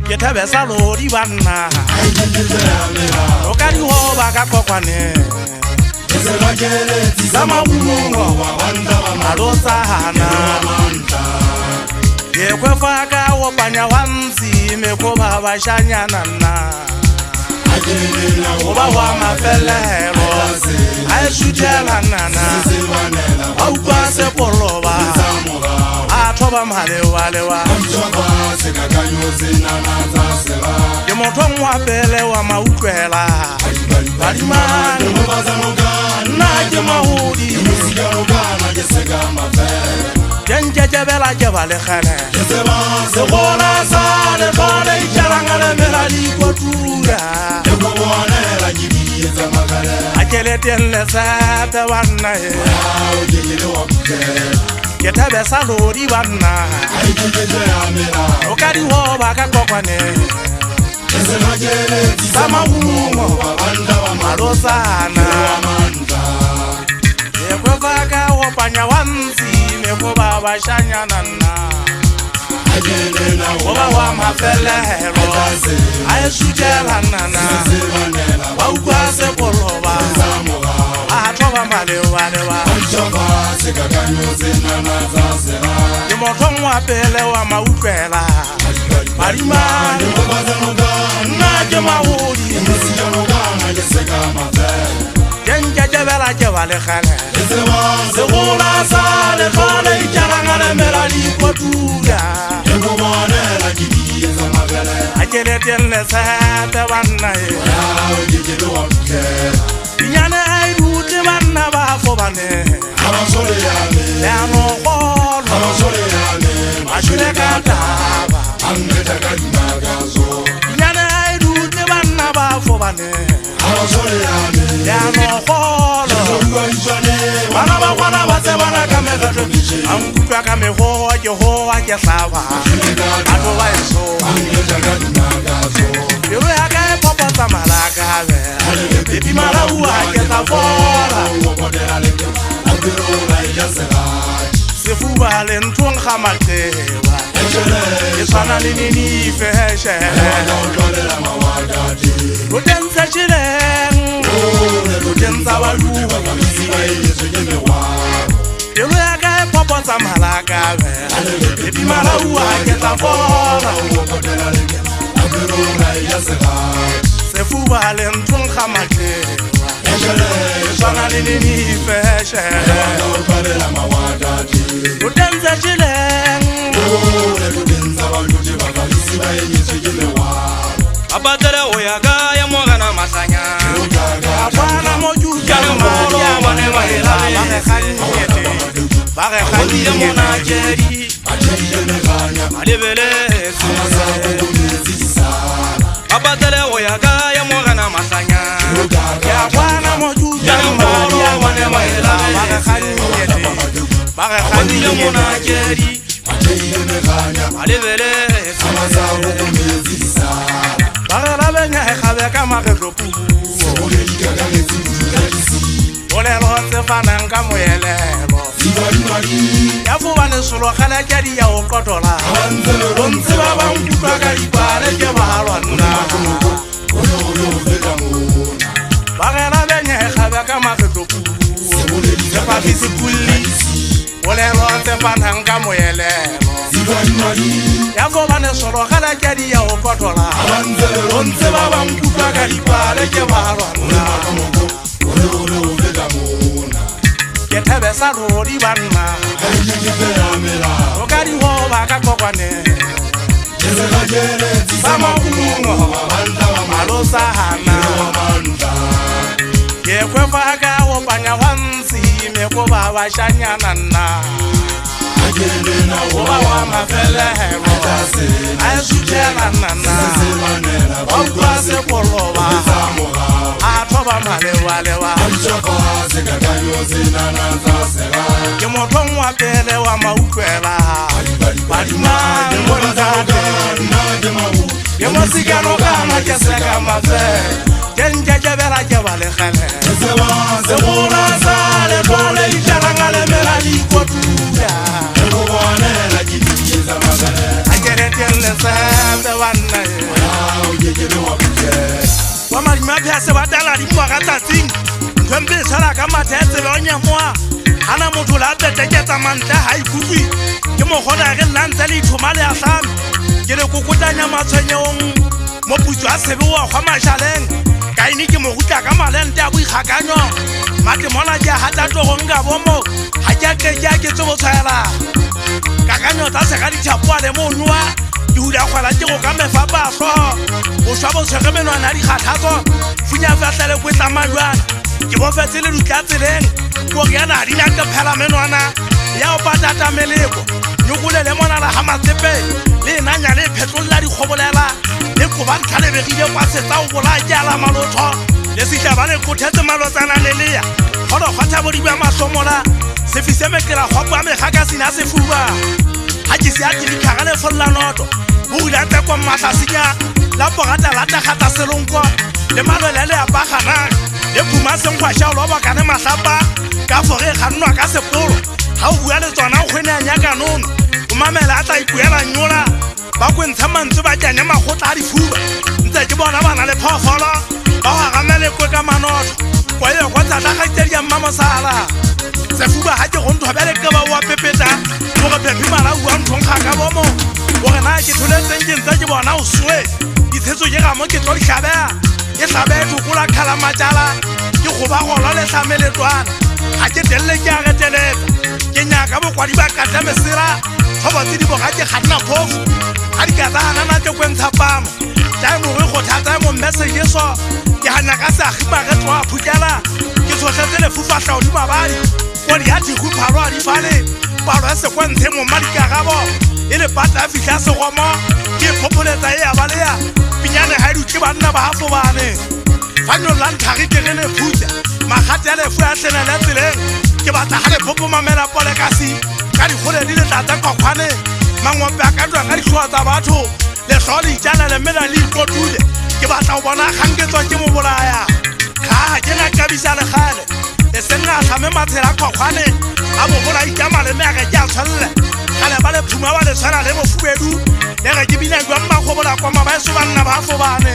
Yetebe salori banna Okari hoba kakokwane Zama umungo Alosa hana Yekwefaka wopanya wansi Mekoba washanya nana Oba wa mafelero Aishujela nana Aupase poloba Atoba malewalewa Yemoto mwapele wa maukwela Balimani Naje mahudi Jenje jebela jebale khane Segola sale fane Icharangale melali kwa tunga Akele tenle sate wana Yetebe salori wana Okari hoba kakokwane Sama umo Malosana Yekwefaka wopanya wansi Mekoba washanya nana Oba wa mafelero Aishujela nana Waukwase poloba Atoba malewalewa Yemoto mwapele wa maukwela Balimani Naje mahudi Jenje jebela jebale khane Segola sale fane Icharangale melali kwa tuga Akele tenle sate wana Inyane aiduti manna bafo bane Leano kolo Ashule kataba Inyane aiduti manna bafo bane Leano kolo Wana base wana kame gato Amkuka kame hoa ke sava Ato wa eso Pero ya kae popo sa malaka Baby mala uwa ke sa fora Sefuwa le ntuang khamatewa Yesana nini feshe Utenza chileng Utenza walu Pero ya kae popo sa malaka Baby mala uwa ke sa fora Sefuwa le ntuang khamatewa Yesana nini feshe Utenza chileng Abatele oyaga ya mwagana masanya Abana mojuja Maria wane mahela Bare khani ya mona jeri Alebele Abatele oyaga ya mwagana masanya Abana mojuja Maria wane mahela Bare khani ya mona jeri Alebele Bare rabenya khabe kama keropu Ole rotse fana nka moyelelo Ya fubane solo khala jadi ya okotola Bonse ba bankutwa ka dipale ke bahalwana Bare rabenya khabe kama keropu Sepa fisi kulli Ole rotse fana nka moyelelo Ya fubane solo khala jadi ya okotola Bonse ba bankutwa ka dipale ke bahalwana Yetebe salori banna Okari hoba kakokwane Sama umungo Alosa hana Yekwefaka wopanya wansi Mekoba washanya nana Oba wa mafelero Aishujela nana Waukwase poloba Atoba malewalewa Yemoto mwapele wa maukwela Balimani Yemosigano kama keseka mafe Jenje jebela jebale khane Segola sale fane Icharangale melali banna wa madima phase ba tala di mwa ka tsatsing ntwempe tshara ka mathetse lo nyamoa hana motho la teteketsa mantla ha ikutlwi ke mo gona re ntse le ithomale a hlame ke le kokotanya matshwenyong mo putso a sebe wa gwa mashaleng kaini ke mo gutla ka malente a boikgakanyo mate mona ke hata togong ka bomo ha ke tsobo tshela kakanyo tsa se ga dithapo le monwa ke hula khwala ke go ka mefa pasho o shwa bo tshwere menwana di kgathatso funya fatlele go tla malwana ke bo fetse le dutlatseleng go yana di na ka phela menwana ya o patata meleko nyukule le mona la ha matsepe le nanya le phetlolla di khobolela le go ba ntlha begile kwa setsa o bola ke ala malotho le sitla ba le kothetse malotsana le leya gono kgotha bo di ba masomola se fise mekela khopwa me ga ka sina sefuba ha ke se a ke dikhaga le folla noto o ile a tekwa matlasinya la bogata la tagata selonko le malwele le a pagana le phuma senkwa sha lo ba kana mahlapa ka fore khanwa ka sepolo ha o bua le tsona o khwene anya kanono o mamela a tla ipuela nyola ba kwentsha mantse ba janya magotla a difuba ntse ke bona bana le phofolo ba ga gamele kwe ka manotho kwa ye kwa tsa ga tsedi ya mamosala sefuba ha ke go nthobele ke ba wa pepeta go ga pepi mala u ntong ga ka bomo o re na ke tholetseng ke ntse ke bona o swe dithetso ke ga mo ke tlo ditlhabea ke hlabeto go la khala matjala ke go ba go la le hlameletwana ha ke telle ke a reteletsa ke nyaka bo kwa di ba kata mesira thoba tse di boga ke khanna phofu ha di ka tsana na ke kwentsha pamo ja mo re go thatsa mo message so ke hanya ka sa khima re twa phukela ke tsotletse le fufa tla o di mabadi go di ati go phalwa di fale palo se kwentse mo madika gabo ile pata fihla se gomo ke popoletsa e ya balea pinyane ha di ke banna ba hafo bane fanyo lanthari ke rene phutsa magate le fu a tlena le tseleng ke batla ha le popo mamela pole kasi ka di khole di le tata kokwane mangompe a ka tswa ka di khwa tsa batho le hloli jana le mena le ikotule ke batla o bona khangetswa ke mo bolaya ga ke na kabisa le khale le senga tlame mathela kokwane a bo bona itama le mega ke a tshwalle kale ba le phuma ba le tshwana le bofubedu le ga ke bina gwa mma go bola kwa mabaeso banna ba fo bane